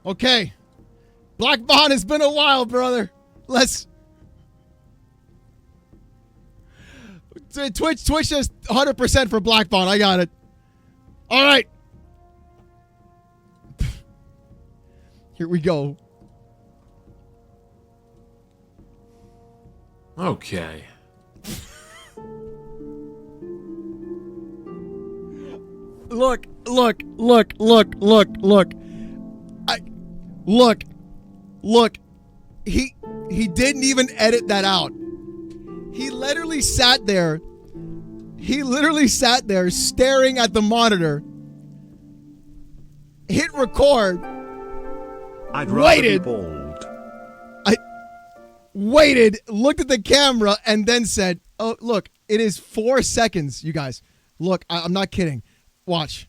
Okay. Black Bond, it's been a while, brother. Let's... Twitch is 100% for Black Bond. I got it. All right. Here we go. Okay. Look. He didn't even edit that out. He literally sat there staring at the monitor. Hit record. I'd rather be bald. Waited, looked at the camera, and then said, oh, look, it is 4 seconds, you guys. Look, I'm not kidding. Watch.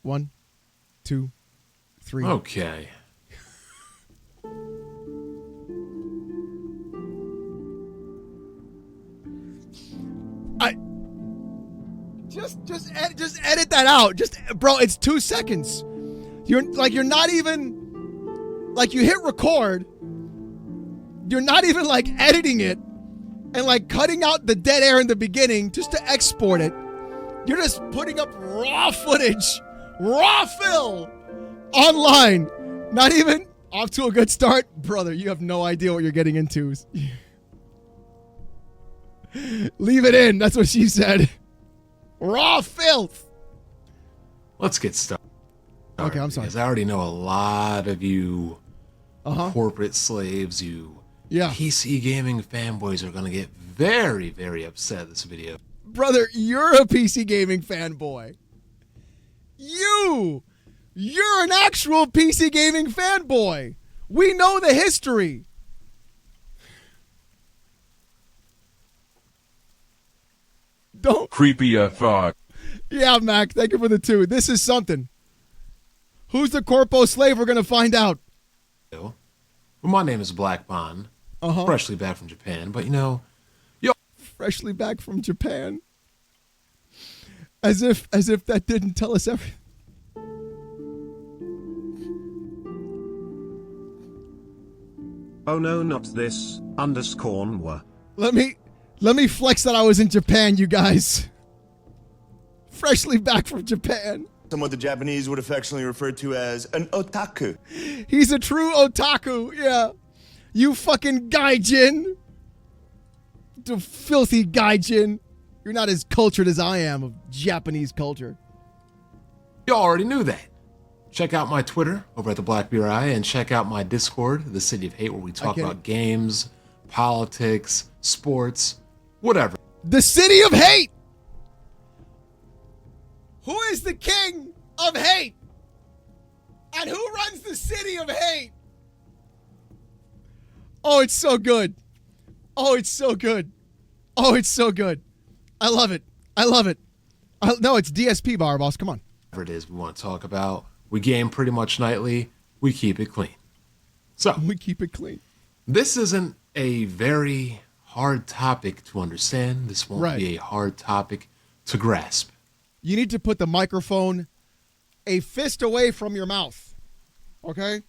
1, 2, 3. Okay. Just edit that out. Bro, it's 2 seconds. You're not even... Like, you hit record, you're not even, like, editing it and, like, cutting out the dead air in the beginning just to export it. You're just putting up raw footage, raw fill, online. Not even off to a good start. Brother, you have no idea what you're getting into. Leave it in. That's what she said. Raw filth. Let's get started. Okay, I'm sorry. Because I already know a lot of you corporate slaves, you PC gaming fanboys are going to get very, very upset at this video. Brother, you're a PC gaming fanboy. You're an actual PC gaming fanboy. We know the history. Don't. Creepy fuck. Yeah, Mac, thank you for the 2. This is something. Who's the corpo slave? We're going to find out. Well, my name is Black Bond. Freshly back from Japan, but freshly back from Japan. As if that didn't tell us everything. Oh no, not this, _nwa. Let me flex that I was in Japan, you guys. Freshly back from Japan. What the Japanese would affectionately refer to as an otaku. He's a true otaku, yeah. You fucking gaijin. The filthy gaijin. You're not as cultured as I am of Japanese culture. You already knew that. Check out my Twitter over at the Black Beer Eye and check out my Discord, the City of Hate, where we talk about games, politics, sports, whatever. The City of Hate! Who is the king of hate? And who runs the City of Hate? Oh, it's so good. Oh, it's so good. Oh, it's so good. I love it. I love it. No, it's DSP bar, boss. Come on. Whatever it is we want to talk about. We game pretty much nightly. We keep it clean. So we keep it clean. This isn't a very hard topic to understand. This won't be a hard topic to grasp. You need to put the microphone a fist away from your mouth. Okay?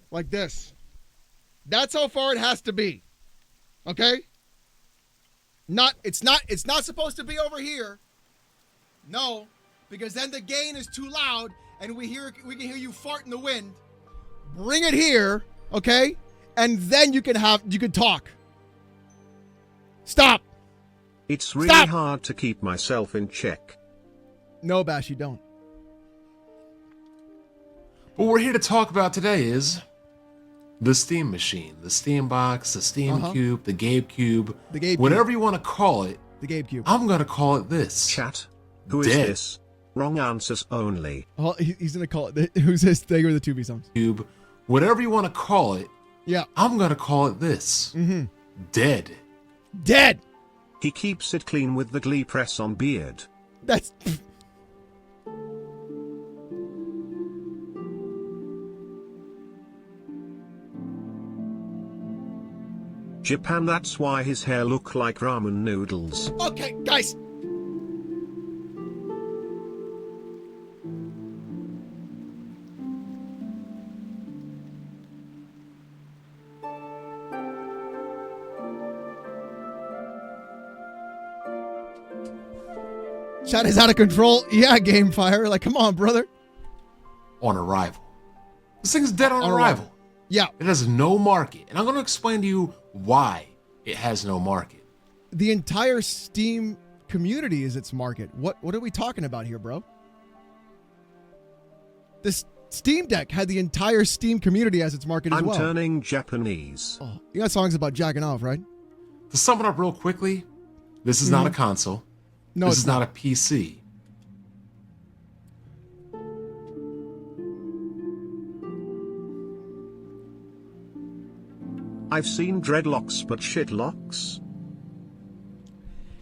Like this. That's how far it has to be. Okay? It's not supposed to be over here. No, because then the gain is too loud and we can hear you fart in the wind. Bring it here, okay? And then you can talk. Stop. It's really hard to keep myself in check. No, Bash, you don't. What we're here to talk about today is the Steam machine, the Steam box, the Steam Cube, the Gabe Cube, whatever you want to call it. The Gabe Cube. I'm going to call it this. Chat. Who is this? Wrong answers only. Oh, he's going to call it. Who's this? They were the 2B songs. Cube, whatever you want to call it. Yeah. I'm going to call it this. Dead. Dead. He keeps it clean with the Glee press on beard. That's... Japan, that's why his hair look like ramen noodles. Okay, guys. Chat is out of control. Yeah, Gamefire. Like, come on, brother. On arrival. This thing's dead on arrival. Yeah. It has no market. And I'm going to explain to you why it has no market. The entire Steam community is its market. What are we talking about here, bro? This Steam Deck had the entire Steam community as its market as well. I'm turning Japanese. Oh, you got songs about jacking off, right? To sum it up real quickly, this is not a console. No, this it's is not a PC. I've seen dreadlocks but shitlocks.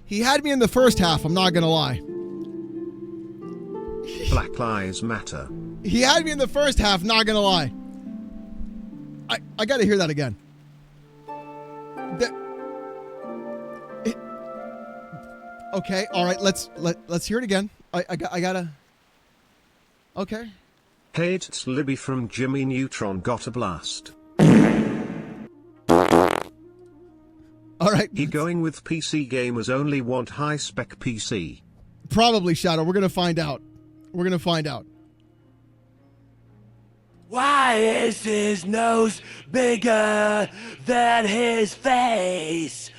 He had me in the first half, I'm not gonna lie. Black Lives Matter. He had me in the first half, not gonna lie. I gotta hear that again. Okay, all right, let's hear it again. I gotta. Okay. Hey, it's Libby from Jimmy Neutron got a blast. All right. He going with PC gamers only want high-spec PC. Probably, Shadow. We're gonna find out. We're gonna find out. Why is his nose bigger than his face?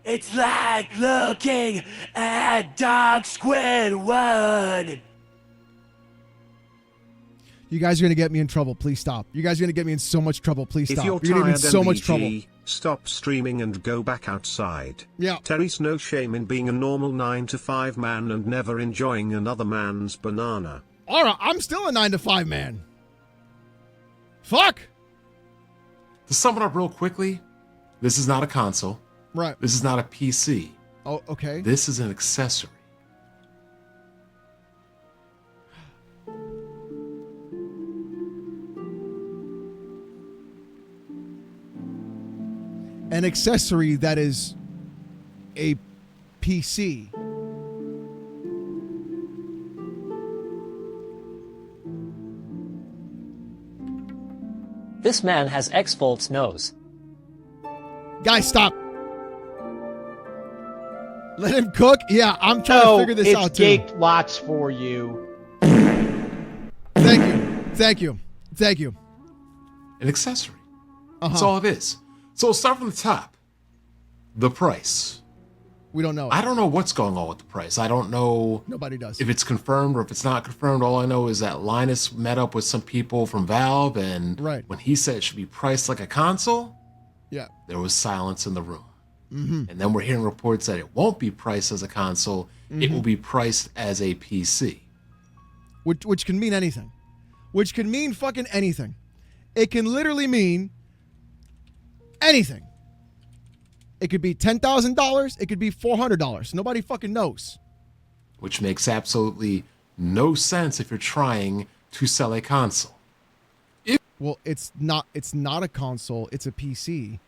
It's like looking at Dark Squidward. You guys are gonna get me in trouble. Please stop. You guys are gonna get me in so much trouble. Please stop. If you're gonna get me in tired so much trouble. MBG, stop streaming and go back outside. Yeah. Terry's no shame in being a normal 9-to-5 man and never enjoying another man's banana. Alright, I'm still a 9-to-5 man. Fuck! To sum it up real quickly, this is not a console. Right. This is not a PC. Oh, okay. This is an accessory. An accessory that is a PC. This man has X-Volt's nose. Guys, stop. Let him cook? Yeah, I'm trying to figure this out too. It's gate lots for you. Thank you. Thank you. Thank you. An accessory. That's all it is. So we'll start from the top. The price. We don't know. I don't know what's going on with the price. I don't know. Nobody does. If it's confirmed or if it's not confirmed. All I know is that Linus met up with some people from Valve, and when he said it should be priced like a console, yeah, there was silence in the room. And then we're hearing reports that it won't be priced as a console. It will be priced as a PC. Which can mean anything. Which can mean fucking anything. It can literally mean anything. It could be $10,000. It could be $400. Nobody fucking knows. Which makes absolutely no sense if you're trying to sell a console. Well, it's not a console. It's a PC.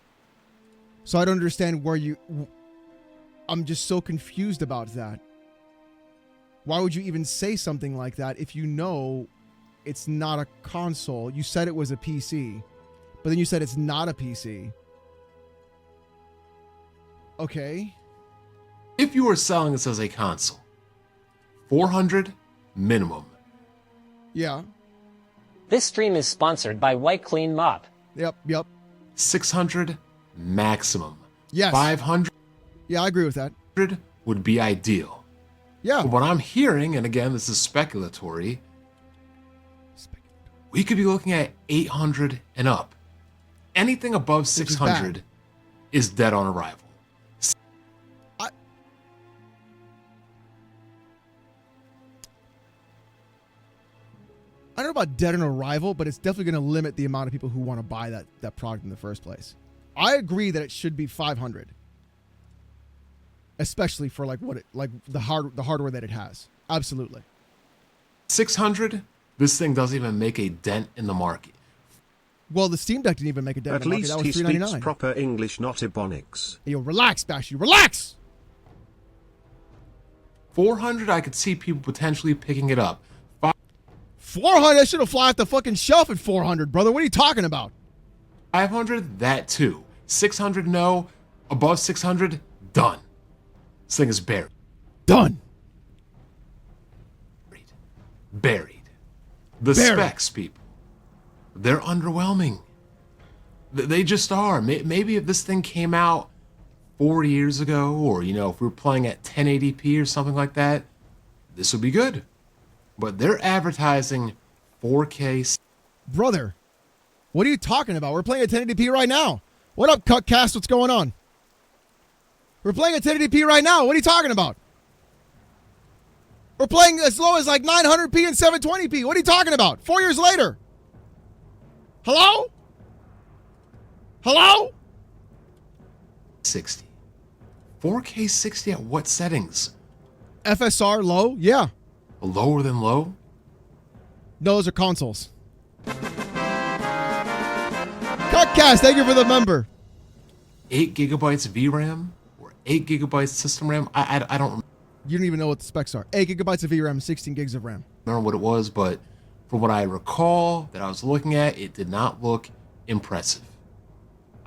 So I don't understand where you... I'm just so confused about that. Why would you even say something like that if you know it's not a console? You said it was a PC, but then you said it's not a PC. Okay. If you were selling this as a console, $400 minimum. Yeah. This stream is sponsored by White Clean Mop. Yep. $600 maximum. Yes. $500. Yeah, I agree with that. Would be ideal. Yeah. But what I'm hearing, and again, this is speculatory, we could be looking at $800 and up. Anything above $600 is dead on arrival. I don't know about dead on arrival, but it's definitely going to limit the amount of people who want to buy that product in the first place. I agree that it should be $500, especially for the hardware that it has. Absolutely. $600. This thing doesn't even make a dent in the market. Well, the Steam Deck didn't even make a dent in the market. That was $399. At least he speaks proper English, not Ebonics. Yo, relax, Bashy. Relax! $400, I could see people potentially picking it up. $400? I should have fly off the fucking shelf at $400, brother. What are you talking about? $500, that too. $600, no. Above $600, done. This thing is buried. Done. buried. The specs, people, they're underwhelming. They just are. Maybe if this thing came out 4 years ago, or, you know, if we were playing at 1080p or something like that, this would be good. But they're advertising 4K. Brother, what are you talking about? We're playing at 1080p right now. What up, Cutcast? What's going on? We're playing at 1080p right now. What are you talking about? We're playing as low as like 900p and 720p. What are you talking about? 4 years later. Hello? Hello? 60. 4K 60 at what settings? FSR low? Yeah. Lower than low? No, those are consoles. Cutcast, thank you for the member. 8 gigabytes VRAM or 8 gigabytes system RAM? I don't remember. You don't even know what the specs are. 8 gigabytes of VRAM, 16 gigs of RAM. Remember what it was, but from what I recall that I was looking at, it did not look impressive.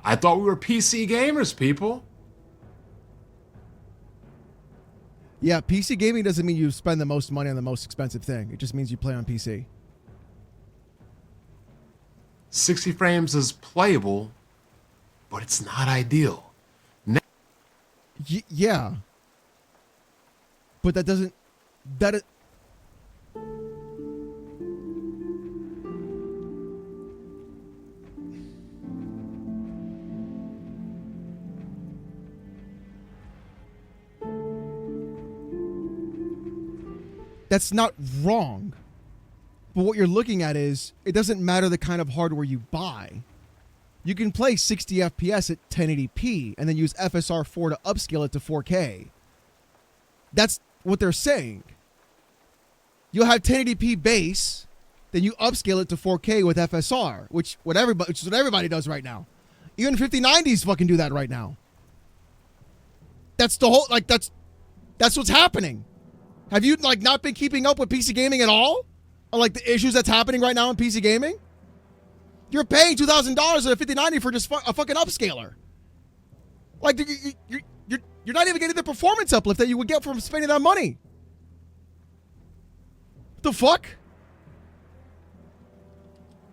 I thought we were PC gamers, people. Yeah, PC gaming doesn't mean you spend the most money on the most expensive thing. It just means you play on PC. 60 frames is playable, but it's not ideal. Yeah. But that doesn't... That's not wrong. But what you're looking at is, it doesn't matter the kind of hardware you buy. You can play 60 FPS at 1080p and then use FSR 4 to upscale it to 4K. That's what they're saying. You'll have 1080p base, then you upscale it to 4K with FSR, which is what everybody does right now. Even 5090s fucking do that right now. That's the whole, like, that's what's happening. Have you, like, not been keeping up with PC gaming at all? Or, like, the issues that's happening right now in PC gaming? You're paying $2,000 at a 5090 for just a fucking upscaler. Like, you're not even getting the performance uplift that you would get from spending that money. What the fuck?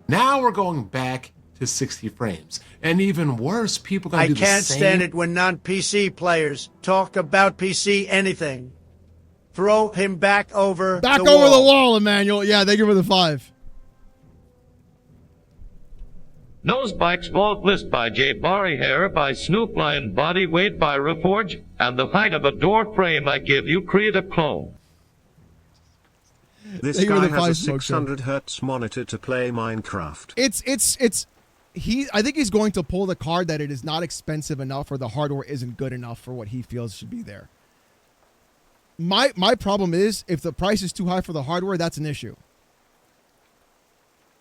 Now we're going back to 60 frames. And even worse, people gonna do the same. I can't stand it when non-PC players talk about PC anything. Throw him back over Back the over wall. the wall, Emmanuel. Yeah, thank you for the 5. Nose Bike Small List by J. Barry Hair by Snoop Lion Body Weight by Reforge and the height of a door frame I give you create a clone. This guy has a 600 hertz monitor to play Minecraft. I think he's going to pull the card that it is not expensive enough or the hardware isn't good enough for what he feels should be there. My problem is, if the price is too high for the hardware, that's an issue.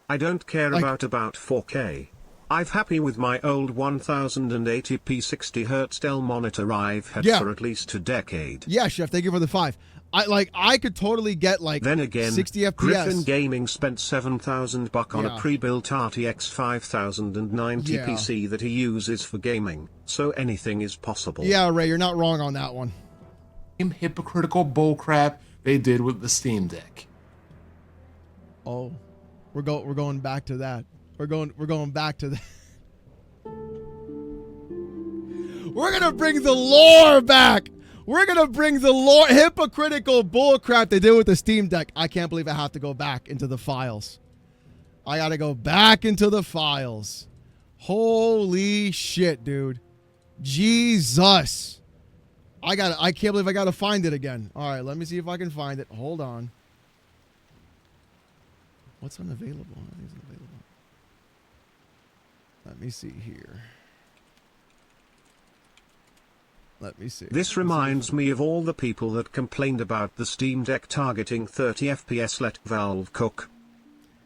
I don't care about 4K. I'm happy with my old 1080p 60 Hz Dell monitor I've had for at least a decade. Yeah, Chef, thank you for the 5. I could totally get then again, 60 FPS. Griffin Gaming spent $7,000 on a pre-built RTX 5090 PC that he uses for gaming, so anything is possible. Yeah, Ray, you're not wrong on that one. Hypocritical bullcrap they did with the Steam Deck. Oh, we're going back to that. We're going back to that. We're gonna bring the lore back. We're gonna bring the lore hypocritical bullcrap they did with the Steam Deck. I can't believe I have to go back into the files. I gotta go back into the files. Holy shit, dude. Jesus. I can't believe I gotta find it again. All right, let me see if I can find it. Hold on. What's unavailable? Nothing's unavailable. Let me see here. Let me see. This reminds me of all the people that complained about the Steam Deck targeting 30 FPS. Let Valve cook.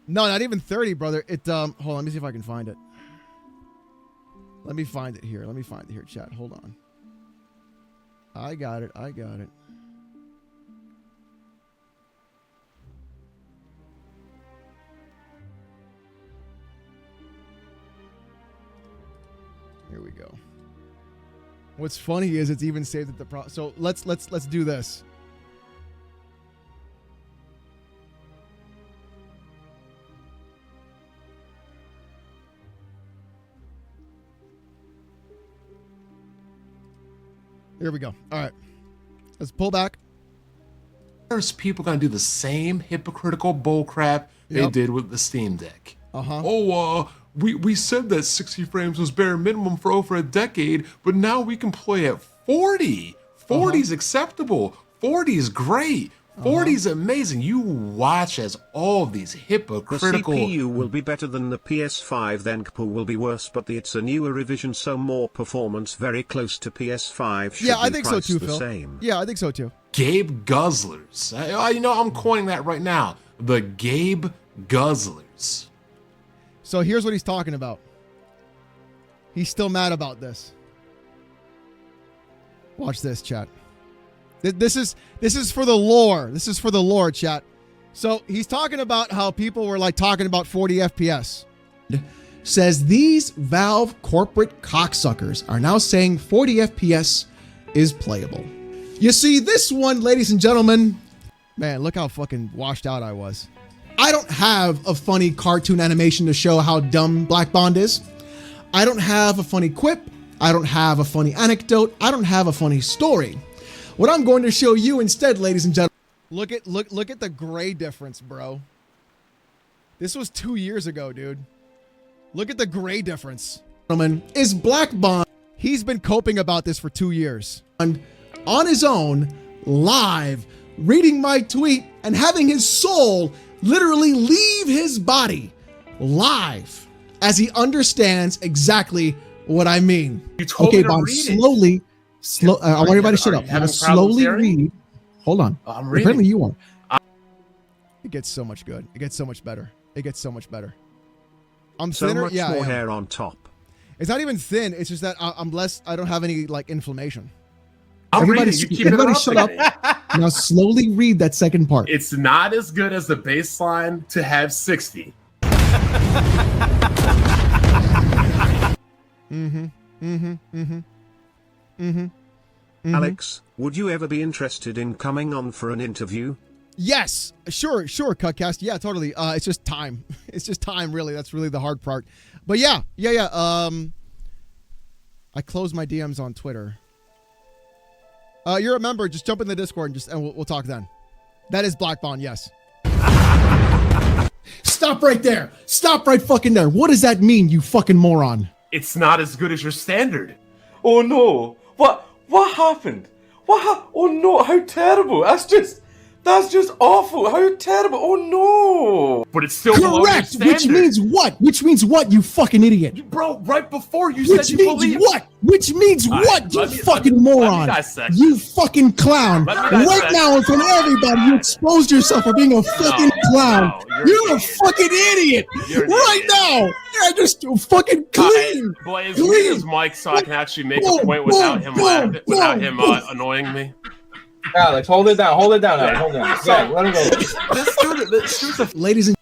No, not even 30, brother. Hold on, let me see if I can find it. Let me find it here. Chat. Hold on. I got it. Here we go. What's funny is it's even saved at the so let's do this. Here we go. All right. Let's pull back. There's people going to do the same hypocritical bullcrap they did with the Steam Deck. We said that 60 frames was bare minimum for over a decade, but now we can play at 40. 40 is acceptable. 40 is great. 40 is amazing. You watch as all of these hypocritical... The CPU will be better than the PS5, then GPU will be worse, but it's a newer revision, so more performance, very close to PS5. Should I be think so too, the Phil. Same. Yeah, I think so too. Gabe Guzzlers. I'm coining that right now. The Gabe Guzzlers. So here's what he's talking about. He's still mad about this. Watch this, chat. This is for the lore. This is for the lore, chat. So he's talking about how people were like talking about 40 FPS. Says these Valve corporate cocksuckers are now saying 40 FPS is playable. You see, this one, ladies and gentlemen, man, look how fucking washed out I was. I don't have a funny cartoon animation to show how dumb Black Bond is. I don't have a funny quip. I don't have a funny anecdote. I don't have a funny story. What I'm going to show you instead, ladies and gentlemen. Look at the gray difference, bro. This was 2 years ago, dude. Look at the gray difference. Is Black Bond. He's been coping about this for 2 years. And on his own, live, reading my tweet and having his soul literally leave his body live as he understands exactly what I mean. You told me to Bond, read I want everybody to shut up. I'm slowly read. Hold on. I'm reading. Apparently you are. It gets so much good. It gets so much better. It gets so much better. I'm so thinner. much more hair on top. It's not even thin. It's just that I'm less. I don't have any like inflammation. Everybody shut up. Now slowly read that second part. It's not as good as the baseline to have 60. Alex, would you ever be interested in coming on for an interview? Yes, sure, Cutcast. Yeah, totally. It's just time. It's just time, really. That's really the hard part. But yeah. I closed my DMs on Twitter. You're a member. Just jump in the Discord and we'll talk then. That is Black Bond, yes. Stop right there. Stop right fucking there. What does that mean, you fucking moron? It's not as good as your standard. Oh no! What happened? Oh no! How terrible! That's just awful! How terrible! Oh no! But it's still below your standard. Which means what? Which means what, you fucking idiot? Bro, right before you said you believe. Which means what, you fucking moron? You fucking clown. Right now in front of everybody, you exposed yourself for being a fucking clown. You're a fucking idiot. Right now. You're just fucking clean. Blaze, leave his mic so I can actually make a point without him annoying me. Alex, hold it down, Alex. Hold it down. Yeah, let him go. Ladies and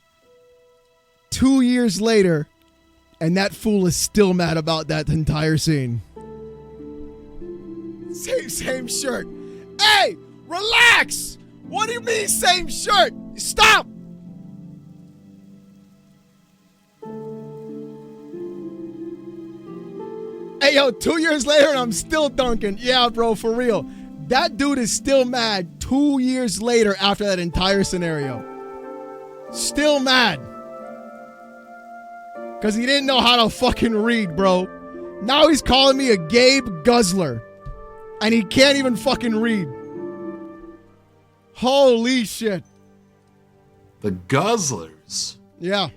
2 years later, and that fool is still mad about that entire scene. Same shirt. Hey, relax. What do you mean same shirt? Stop. Hey, yo, 2 years later and I'm still dunking. Yeah, bro, for real. That dude is still mad 2 years later after that entire scenario. Still mad. Because he didn't know how to fucking read, bro. Now he's calling me a Gabe Guzzler. And he can't even fucking read. Holy shit. The Guzzlers. Yeah.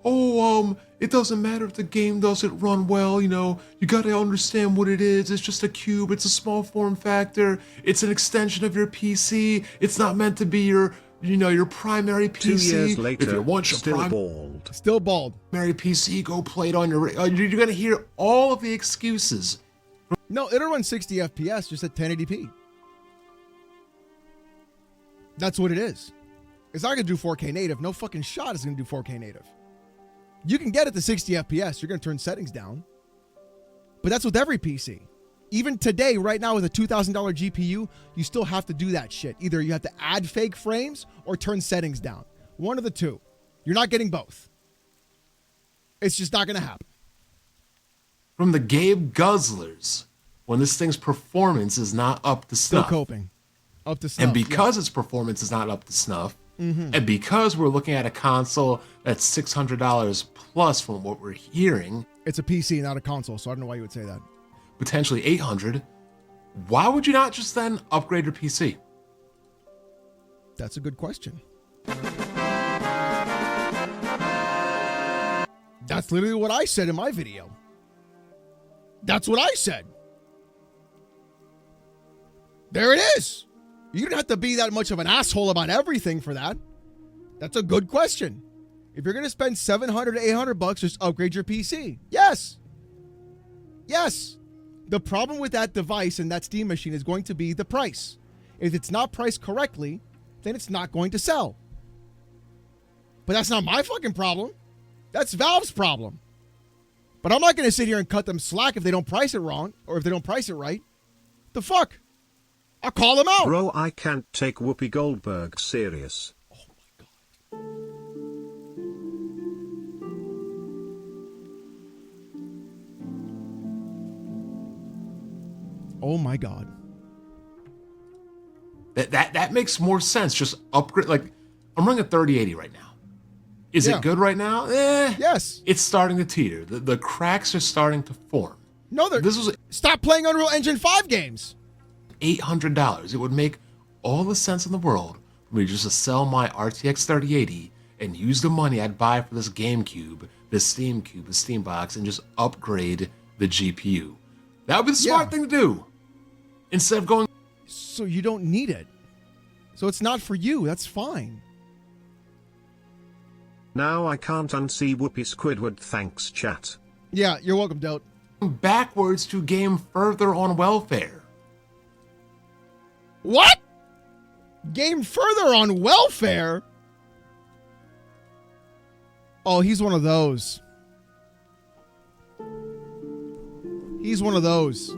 It doesn't matter if the game doesn't run well, you gotta understand what it is. It's just a cube, it's a small form factor, it's an extension of your PC, it's not meant to be your primary PC. 2 years later, if you want your Still bald. Primary PC, go play it on your... you're gonna hear all of the excuses. No, it'll run 60 FPS just at 1080p. That's what it is. It's not gonna do 4K native. No fucking shot is gonna do 4K native. You can get it to 60 FPS. You're going to turn settings down. But that's with every PC. Even today, right now, with a $2,000 GPU, you still have to do that shit. Either you have to add fake frames or turn settings down. One of the two. You're not getting both. It's just not going to happen. From the Gabe Guzzlers. when this thing's performance is not up to Still snuff. coping. Up to snuff. And because its performance is not up to snuff, and because we're looking at a console that's $600 plus from what we're hearing, It's a PC, not a console, so I don't know why you would say that. potentially $800, why would you not just then upgrade your PC? That's a good question. That's literally what I said in my video. That's what I said. There it is. You don't have to be that much of an asshole about everything for that. That's a good question. If you're going to spend $700 to $800, just upgrade your PC. Yes. Yes. The problem with that device and that Steam machine is going to be the price. If it's not priced correctly, then it's not going to sell. But that's not my fucking problem. That's Valve's problem. But I'm not going to sit here and cut them slack if they don't price it wrong or if they don't price it right. The fuck? I'll call them out. Bro, I can't take Whoopi Goldberg serious. Oh my God. That makes more sense. Just upgrade. Like, I'm running a 3080 right now. Is it good right now? Yes. It's starting to teeter. The cracks are starting to form. No, this was stop playing Unreal Engine 5 games. $800. It would make all the sense in the world for me just to sell my RTX 3080 and use the money I'd buy for this GameCube, this Steam Cube, the Steam Box, and just upgrade the GPU. That would be the smart thing to do. Instead of going... So you don't need it. So it's not for you. That's fine. Now I can't unsee Whoopi Squidward, thanks chat. Yeah, you're welcome, Dote. Backwards to game further on welfare. What? Game further on welfare? Oh, he's one of those. He's one of those.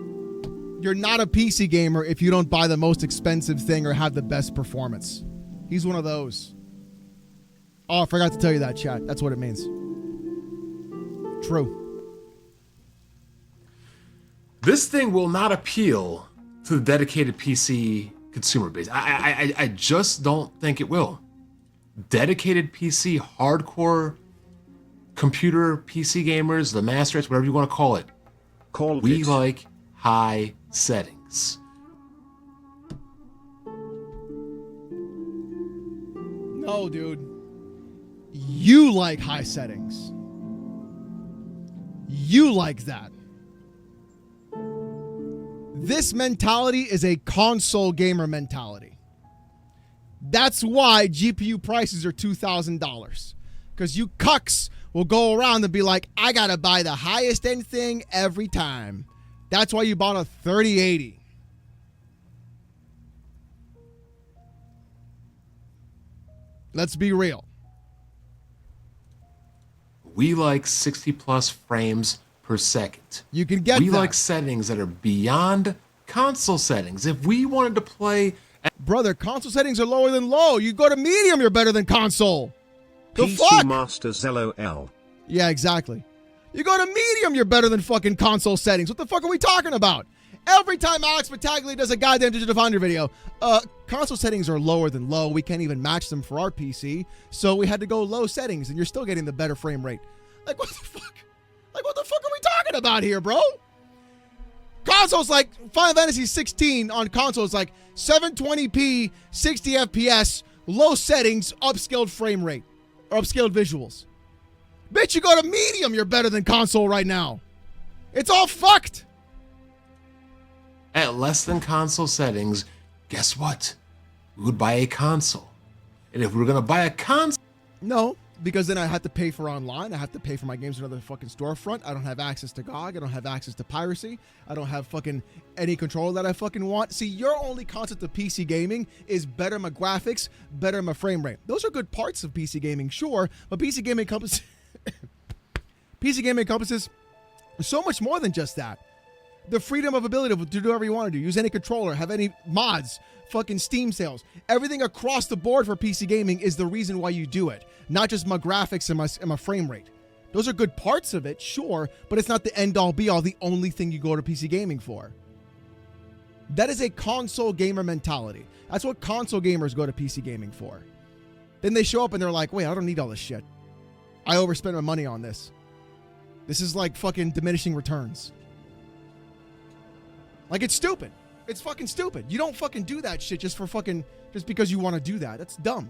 You're not a PC gamer if you don't buy the most expensive thing or have the best performance. He's one of those. Oh, I forgot to tell you that, chat. That's what it means. True. This thing will not appeal to the dedicated PC consumer base. I just don't think it will. Dedicated PC, hardcore computer PC gamers, the master race, whatever you want to call it. We like high settings. No, dude. You like high settings. You like that. This mentality is a console gamer mentality. That's why GPU prices are $2,000. Because you cucks will go around and be like, I gotta buy the highest end thing every time. That's why you bought a 3080. Let's be real. We like 60 plus frames per second. You can get We that. like settings that are beyond console settings. If we wanted to play... Brother, console settings are lower than low. You go to medium, you're better than console. The PC fuck? Masters LOL. Yeah, exactly. You go to medium, you're better than fucking console settings. What the fuck are we talking about? Every time Alex Battaglia does a goddamn Digital Foundry video, console settings are lower than low. We can't even match them for our PC, so we had to go low settings, and you're still getting the better frame rate. Like, what the fuck? Like, what the fuck are we talking about here, bro? Consoles like Final Fantasy 16 on consoles like 720p, 60 FPS, low settings, upscaled frame rate, or upscaled visuals. Bitch, you go to medium, you're better than console right now. It's all fucked. At less than console settings, guess what? We would buy a console. And if we were going to buy a console... No, because then I have to pay for online. I have to pay for my games in another fucking storefront. I don't have access to GOG. I don't have access to piracy. I don't have fucking any control that I fucking want. See, your only concept of PC gaming is better my graphics, better my frame rate. Those are good parts of PC gaming, sure, but PC gaming encompasses... PC gaming encompasses so much more than just that. The freedom of ability to do whatever you want to do. Use any controller, have any mods, fucking Steam sales. Everything across the board for PC gaming is the reason why you do it. Not just my graphics and my frame rate. Those are good parts of it, sure, but it's not the end-all, be-all, the only thing you go to PC gaming for. That is a console gamer mentality. That's what console gamers go to PC gaming for. Then they show up and they're like, wait, I don't need all this shit. I overspent my money on this. This is like fucking diminishing returns. Like, it's stupid. It's fucking stupid. You don't fucking do that shit just because you want to do that. That's dumb.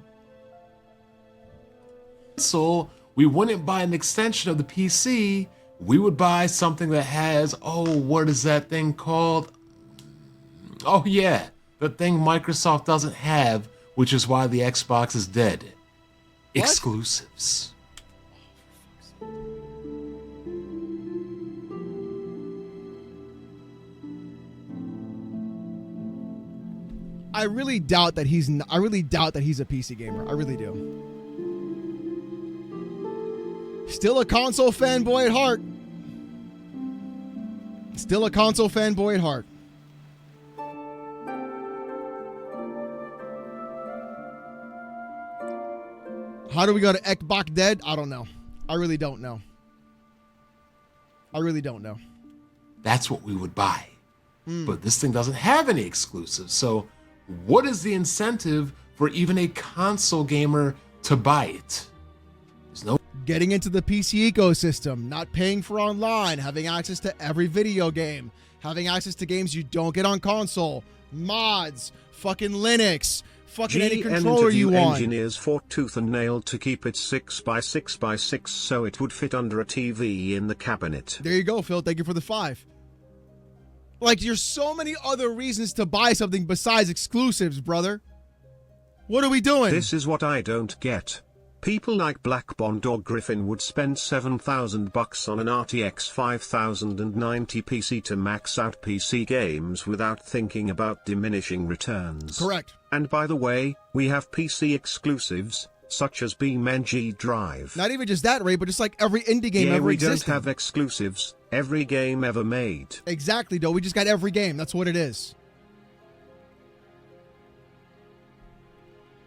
So we wouldn't buy an extension of the PC. We would buy something that has, what is that thing called? Oh yeah, the thing Microsoft doesn't have, which is why the Xbox is dead. What? Exclusives. I really doubt that he's a PC gamer. I really do. Still a console fanboy at heart. Still a console fanboy at heart. How do we go to Xbox dead? I don't know. I really don't know. I really don't know. That's what we would buy. But this thing doesn't have any exclusives. So what is the incentive for even a console gamer to buy it? There's no getting into the PC ecosystem, not paying for online, having access to every video game, having access to games you don't get on console, mods, fucking Linux, fucking any controller you want. Engineers fought tooth and nail to keep it 6x6x6 so it would fit under a TV in the cabinet. There you go, Phil. Thank you for the 5. Like, there's so many other reasons to buy something besides exclusives, brother. What are we doing? This is what I don't get. People like Black Bond or Griffin would spend $7,000 on an RTX 5090 PC to max out PC games without thinking about diminishing returns. Correct. And by the way, we have PC exclusives, such as BeamNG Drive. Not even just that, Ray, but just like every indie game ever existed. We don't have exclusives. Every game ever made. Exactly, though. We just got every game. That's what it is.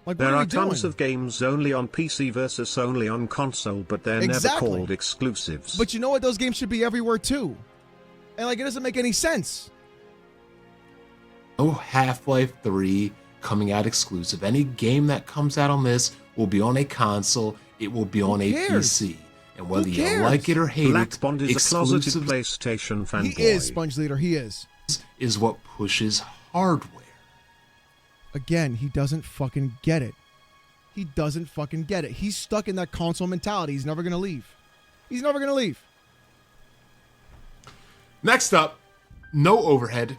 Like, there are tons of games only on PC versus only on console, but they're never called exclusives. But you know what? Those games should be everywhere, too. And, like, it doesn't make any sense. No Half-Life 3 coming out exclusive. Any game that comes out on this will be on a console. It will be on a PC. And whether you like it or hate Black Bond is a closeted PlayStation fanboy. He is, Sponge Leader. He is. Is what pushes hardware. Again, he doesn't fucking get it. He doesn't fucking get it. He's stuck in that console mentality. He's never going to leave. He's never going to leave. Next up, no overhead.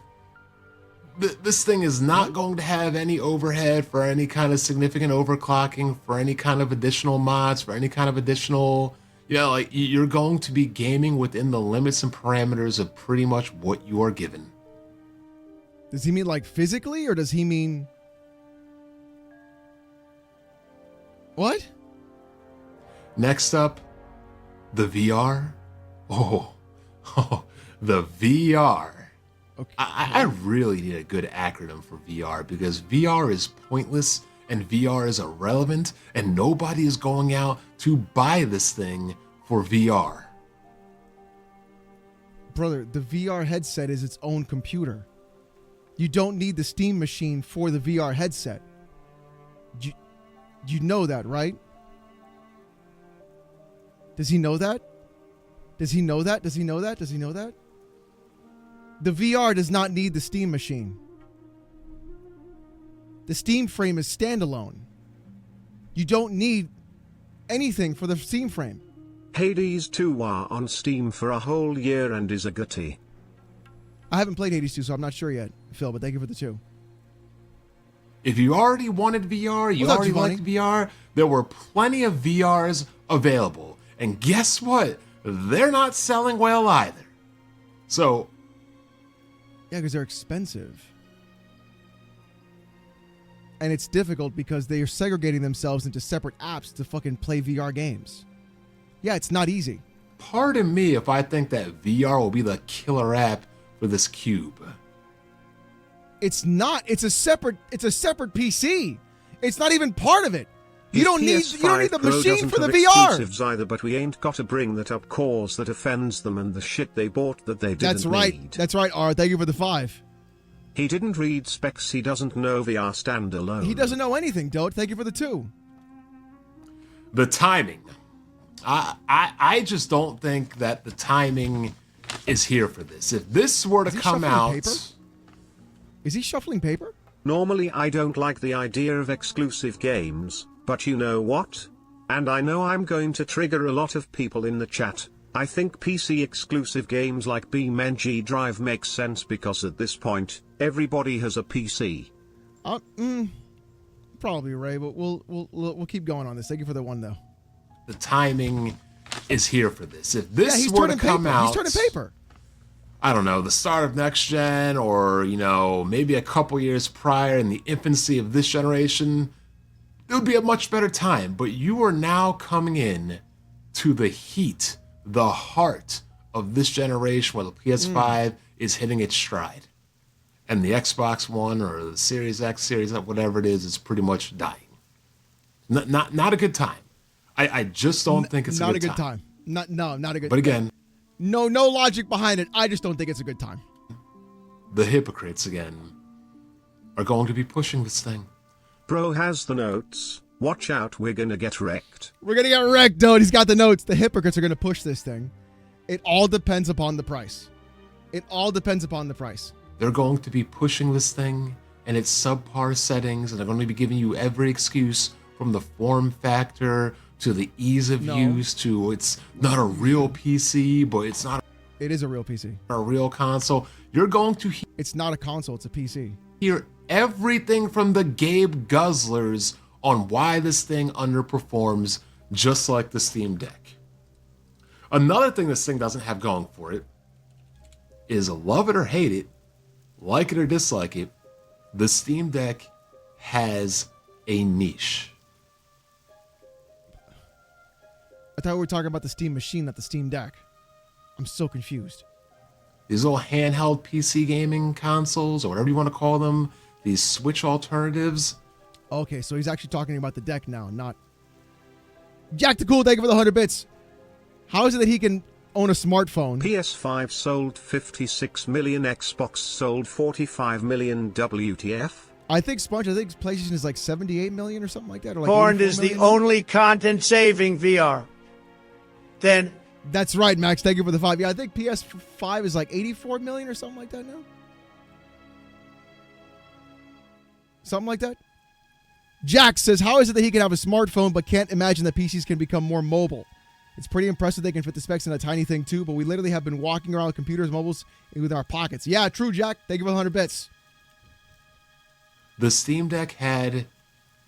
This thing is not going to have any overhead for any kind of significant overclocking, for any kind of additional mods, for any kind of additional... like you're going to be gaming within the limits and parameters of pretty much what you are given. Does he mean like physically, or does he mean... What? Next up, the VR. The VR. Okay. I really need a good acronym for VR, because VR is pointless and VR is irrelevant and nobody is going out to buy this thing for VR. Brother, the VR headset is its own computer. You don't need the Steam machine for the VR headset. You know that, right? Does he know that? Does he know that? Does he know that? Does he know that? The VR does not need the Steam machine. The Steam frame is standalone. You don't need anything for the Steam frame. Hades 2 are on Steam for a whole year and is a goodie. I haven't played Hades 2, so I'm not sure yet, Phil, but thank you for the 2. If you already wanted VR, you already liked VR, there were plenty of VRs available. And guess what? They're not selling well either. So... yeah, because they're expensive. And it's difficult because they are segregating themselves into separate apps to fucking play VR games. Yeah, it's not easy. Pardon me if I think that VR will be the killer app for this cube. It's not. It's a separate PC. It's not even part of it. You don't need the machine for the VR. Either, but we ain't got to bring that up cause that offends them and the shit they bought that they didn't need. That's right, R. Thank you for the 5. He didn't read specs, he doesn't know VR standalone. He doesn't know anything, Dote. Thank you for the 2. The timing. I just don't think that the timing is here for this. If this were to come out... Paper? Is he shuffling paper? Normally I don't like the idea of exclusive games, but you know what? And I know I'm going to trigger a lot of people in the chat. I think PC exclusive games like BeamNG Drive make sense because at this point, everybody has a PC. Probably Ray, but we'll keep going on this. Thank you for the 1 though. The timing is here for this. If this were to come out, he's turning paper. I don't know, the start of next gen, or maybe a couple years prior in the infancy of this generation, it would be a much better time. But you are now coming in to the heat, the heart of this generation, where the PS5 is hitting its stride, and the Xbox One or the Series X, Series X, whatever it is pretty much dying. Not a good time. I just don't think it's not a good time. Not a good. But again, no logic behind it. I just don't think it's a good time. The hypocrites again are going to be pushing this thing. Bro has the notes. Watch out, we're gonna get wrecked. We're gonna get wrecked, dude. He's got the notes. The hypocrites are gonna push this thing. It all depends upon the price. It all depends upon the price. They're going to be pushing this thing and its subpar settings, and they're going to be giving you every excuse from the form factor to the ease of use to it's not a real PC, but it's not. It is a real PC. A real console. You're going to It's not a console, it's a PC. Hear everything from the Gabe Guzzlers on why this thing underperforms, just like the Steam Deck. Another thing this thing doesn't have going for it is, love it or hate it, like it or dislike it, the Steam Deck has a niche. I thought we were talking about the Steam machine, not the Steam Deck. I'm so confused. These little handheld PC gaming consoles, or whatever you want to call them, these Switch alternatives. Okay, so he's actually talking about the deck now, not... Jack the Cool, thank you for the 100 bits. How is it that he can own a smartphone? PS5 sold 56 million, Xbox sold 45 million, WTF? I think PlayStation is like 78 million or something like that. Or like Porn is the only content saving VR. Then... That's right, Max. Thank you for the 5. Yeah, I think PS5 is like 84 million or something like that now. Something like that. Jack says, how is it that he can have a smartphone but can't imagine that PCs can become more mobile? It's pretty impressive they can fit the specs in a tiny thing too, but we literally have been walking around with computers, mobiles with our pockets. Yeah, true, Jack. Thank you for the 100 bits. The Steam Deck had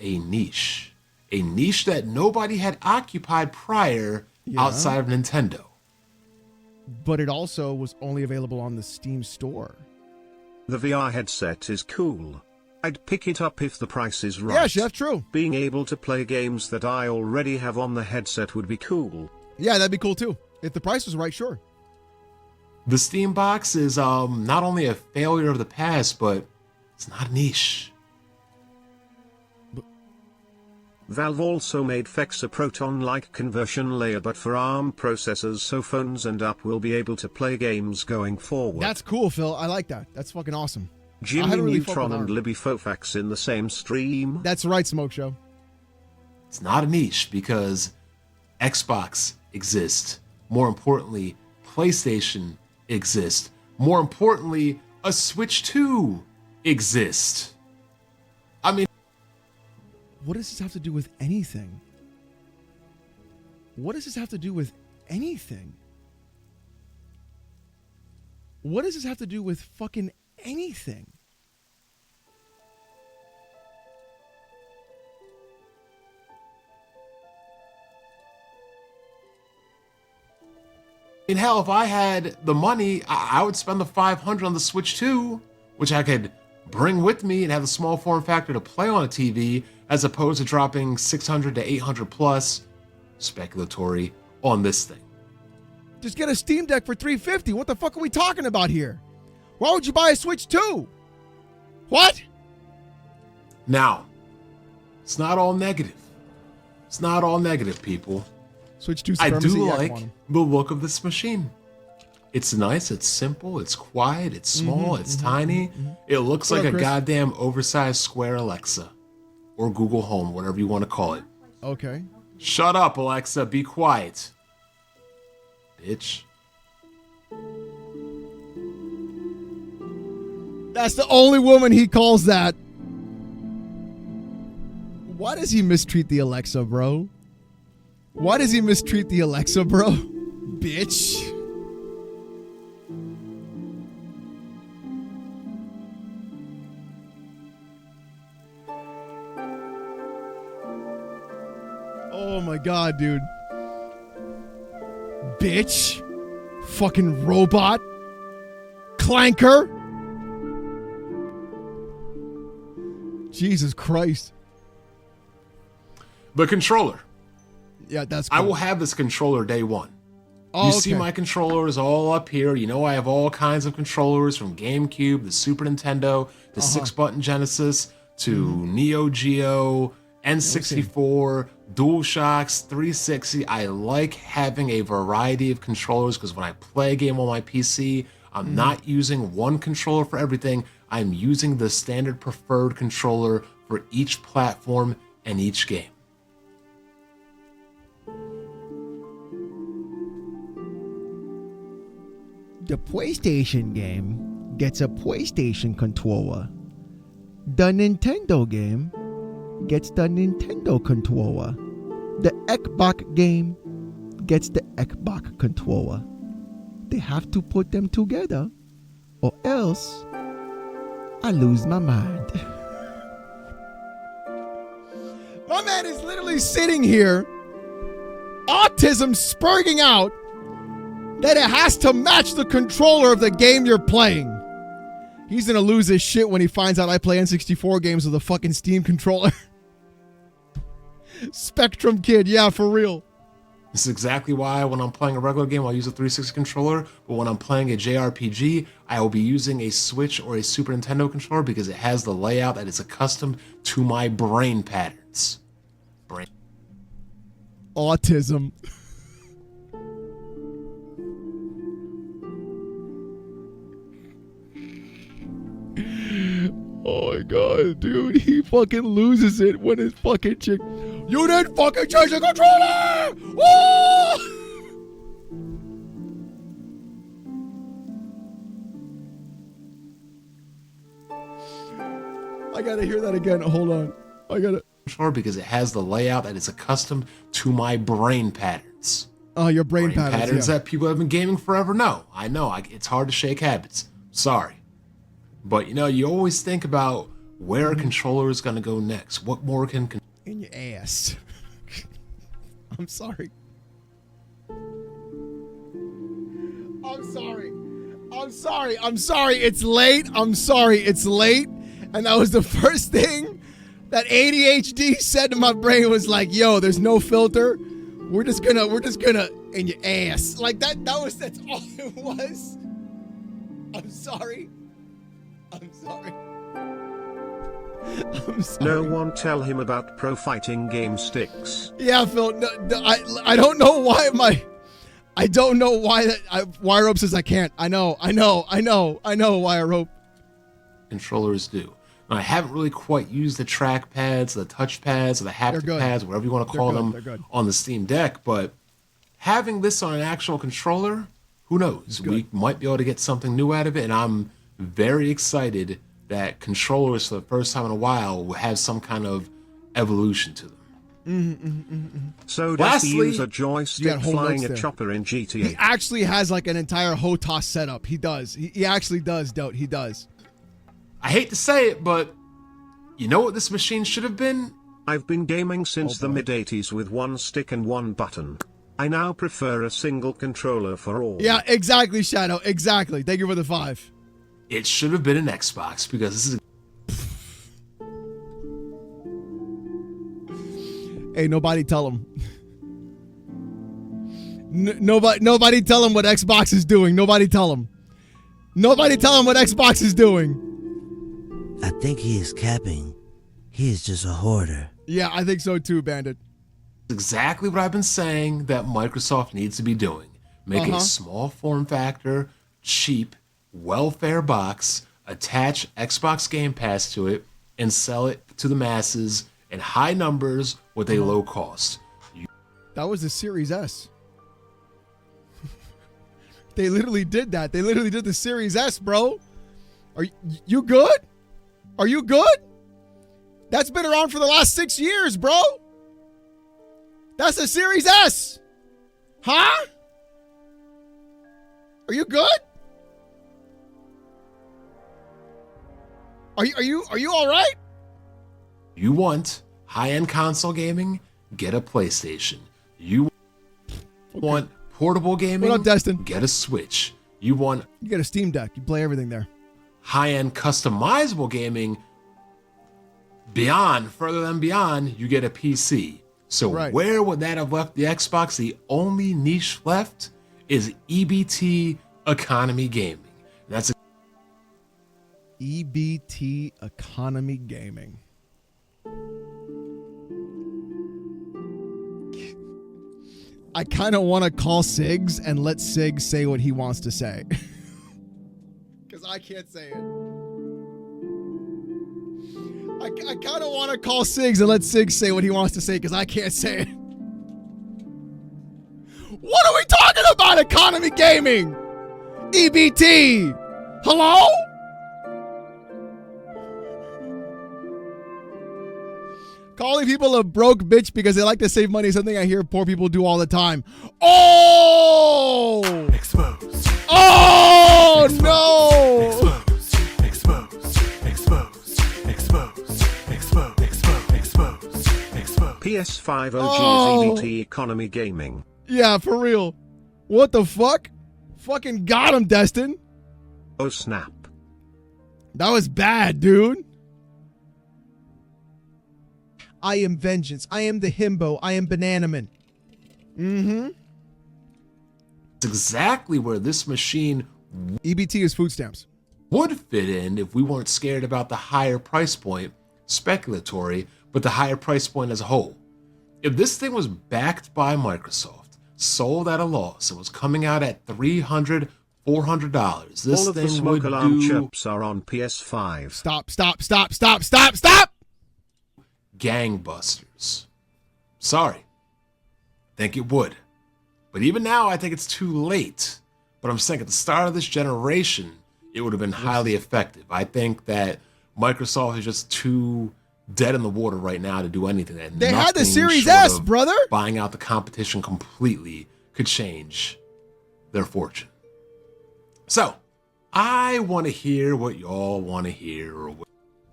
a niche that nobody had occupied prior outside of Nintendo. But it also was only available on the Steam store. The VR headset is cool. I'd pick it up if the price is right. Yeah, Chef, true. Being able to play games that I already have on the headset would be cool. Yeah, that'd be cool too. If the price was right, sure. The Steam Box is not only a failure of the past, but it's not niche. Valve also made FEX a proton-like conversion layer but for ARM processors, so phones and up will be able to play games going forward. That's cool, Phil. I like that. That's fucking awesome. Jimmy Neutron and Libby Fofax in the same stream. That's right, Smoke Show. It's not a niche because Xbox exists. More importantly, PlayStation exists. More importantly, a Switch 2 exists. I mean, what does this have to do with anything? What does this have to do with anything? What does this have to do with fucking anything? In hell, if I had the money, I would spend the $500 on the Switch 2, which I could bring with me and have a small form factor to play on a TV, as opposed to dropping $600 to $800 plus, speculatory, on this thing. Just get a Steam Deck for $350. What the fuck are we talking about here? Why would you buy a Switch 2? What? Now, it's not all negative. It's not all negative, people. Switch 2 I supremacy. do like the look of this machine. It's nice, it's simple, it's quiet, it's small, it's tiny. It looks like a goddamn oversized square Alexa. Or Google Home, whatever you want to call it. Okay. Shut up, Alexa, be quiet. Bitch. That's the only woman he calls that. Why does he mistreat the Alexa, bro? Why does he mistreat the Alexa, bro? Bitch. Oh my god, dude. Bitch. Fucking robot. Clanker. Jesus Christ. The controller. Yeah, that's cool. I will have this controller day one. Oh, you see my controllers all up here. You know I have all kinds of controllers from GameCube, the Super Nintendo, the 6-button Genesis, to Neo Geo, N64, DualShocks, 360. I like having a variety of controllers because when I play a game on my PC, I'm not using one controller for everything. I'm using the standard preferred controller for each platform and each game. The PlayStation game gets a PlayStation controller. The Nintendo game gets the Nintendo controller. The Xbox game gets the Xbox controller. They have to put them together or else I lose my mind. My man is literally sitting here, autism spurting out, that it has to match the controller of the game you're playing. He's gonna lose his shit when he finds out I play N64 games with a fucking Steam controller. Spectrum kid, yeah, for real. This is exactly why when I'm playing a regular game, I'll use a 360 controller, but when I'm playing a JRPG, I will be using a Switch or a Super Nintendo controller because it has the layout that is accustomed to my brain patterns. Autism. Oh my god, dude, he fucking loses it when his fucking chick. You didn't fucking change the controller! Woo! I gotta hear that again. Hold on. I gotta. Because it has the layout that is accustomed to my brain patterns. Oh, your brain patterns that people have been gaming forever. No, I know. It's hard to shake habits. Sorry. But, you know, you always think about where a controller is going to go next. What more can... In your ass. I'm sorry. I'm sorry. I'm sorry. I'm sorry. It's late. I'm sorry. It's late. And that was the first thing that ADHD said to my brain was like, yo, there's no filter. We're just gonna, in your ass. Like that's all it was. I'm sorry. I'm sorry. I'm sorry. No one tell him about pro fighting game sticks. Yeah, Phil. No, I don't know why I don't know why Wire Rope says I can't. I know Wire Rope. Controllers do. Now, I haven't really quite used the track pads, the touch pads, or the haptic pads, whatever you want to call them, on the Steam Deck, but having this on an actual controller, who knows? We might be able to get something new out of it, and I'm very excited that controllers for the first time in a while will have some kind of evolution to them. So does he use a joystick flying a chopper in GTA? He actually has like an entire HOTAS setup. He does. He actually does, Dote. He does. I hate to say it, but you know what this machine should have been? I've been gaming since the mid-80s with one stick and one button. I now prefer a single controller for all. Yeah, exactly, Shadow. Exactly. Thank you for the 5. It should have been an Xbox because this is... Hey, nobody tell him. Nobody tell him what Xbox is doing. Nobody tell him. Nobody tell him what Xbox is doing. I think he is capping. He is just a hoarder. Yeah, I think so too, Bandit. Exactly what I've been saying that Microsoft needs to be doing. Make a small form factor, cheap, welfare box, attach Xbox Game Pass to it, and sell it to the masses in high numbers with a low cost. That was the Series S. They literally did that. They literally did the Series S, bro. Are you good? Are you good? That's been around for the last 6 years, bro. That's the Series S. Huh? Are you good? Are you all right? You want high-end console gaming? Get a PlayStation. You want portable gaming? What up, Destin? Get a Switch. You get a Steam Deck. You play everything there. High-end customizable gaming? Further than beyond, you get a PC. So where would that have left the Xbox? The only niche left is EBT economy gaming. That's EBT economy gaming. I kind of want to call Siggs and let Siggs say what he wants to say. Because I can't say it. I kind of want to call Siggs and let Siggs say what he wants to say because I can't say it. What are we talking about? Economy gaming. EBT. Hello? Calling people a broke bitch because they like to save money is something I hear poor people do all the time. Oh! Exposed. Oh, exposed. No! Exposed. Exposed. Exposed. Exposed. Exposed. Exposed. Exposed. PS5 OG's EBT economy gaming. Yeah, for real. What the fuck? Fucking got him, Destin. Oh, snap. That was bad, dude. I am vengeance. I am the himbo. I am Bananaman. Mm-hmm. It's exactly where this machine EBT is food stamps. Would fit in if we weren't scared about the higher price point, speculatory, but the higher price point as a whole. If this thing was backed by Microsoft, sold at a loss, and was coming out at $300, $400, this all of thing the smoke would alarm do chips are on PS5. Stop! Gangbusters. Sorry. Think it would. But even now, I think it's too late. But I'm saying at the start of this generation, it would have been highly effective. I think that Microsoft is just too dead in the water right now to do anything. And they had the Series short S, of brother. Buying out the competition completely could change their fortune. So, I want to hear what y'all want to hear.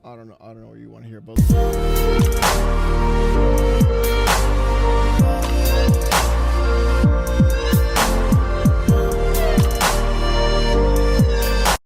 I don't know what you want to hear, but